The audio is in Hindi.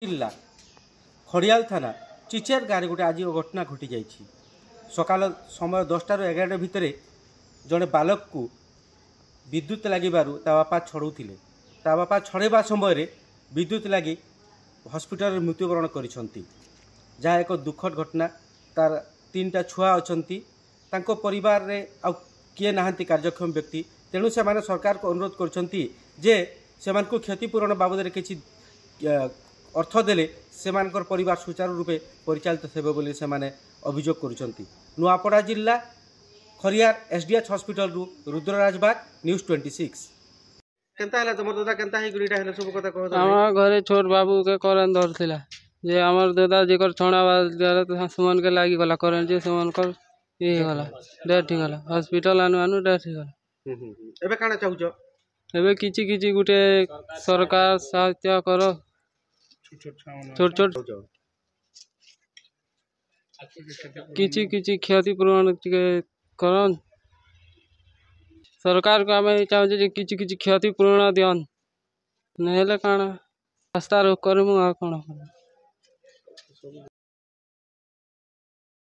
जिला खड़ियाल थाना चिचेर गाँव गोटे आज घटना घटी जा सकाल समय 10टा ରୁ 11ଟା भितर जड़े बालक को विद्युत लगे बापा छड़ौले बापा छड़ेबा समय विद्युत लगी हॉस्पिटल मृत्युवरण कर जहाँ एक दुखद घटना तार 3टा छुआ अच्छा परिवार रे आ किए नहांती कार्यक्षम व्यक्ति तेणु से माने सरकार को अनुरोध कर क्षतिपूरण बाबद किसी अर्थ देले सेमानकर परिवार सुचारू रूपे परिचालित हेबे बोली से माने अभियोग करुछंती। नुआपड़ा जिला खरियार एसडीएच हॉस्पिटल रु रुद्रराज बाग न्यूज 26 केनता हला तमर दादा केनता हे गुरीटा हेले सब कथा कह हम घरे छोट बाबू के करंट धरथिला जे हमर दादा जेकर छोड़ा बाल सुमन के लागी गला करंट जे सुमन कर ये गला डेथ गला हॉस्पिटल आनु डेथ गला। एबे काना चाहूछ एबे किछि गुटे सरकार सहायता करो छोट किछि क्षतिपूरण करन सरकार को आम चाहूँ किछि क्षतिपूरण दियन नहेले काना रास्ता रोक कर कौन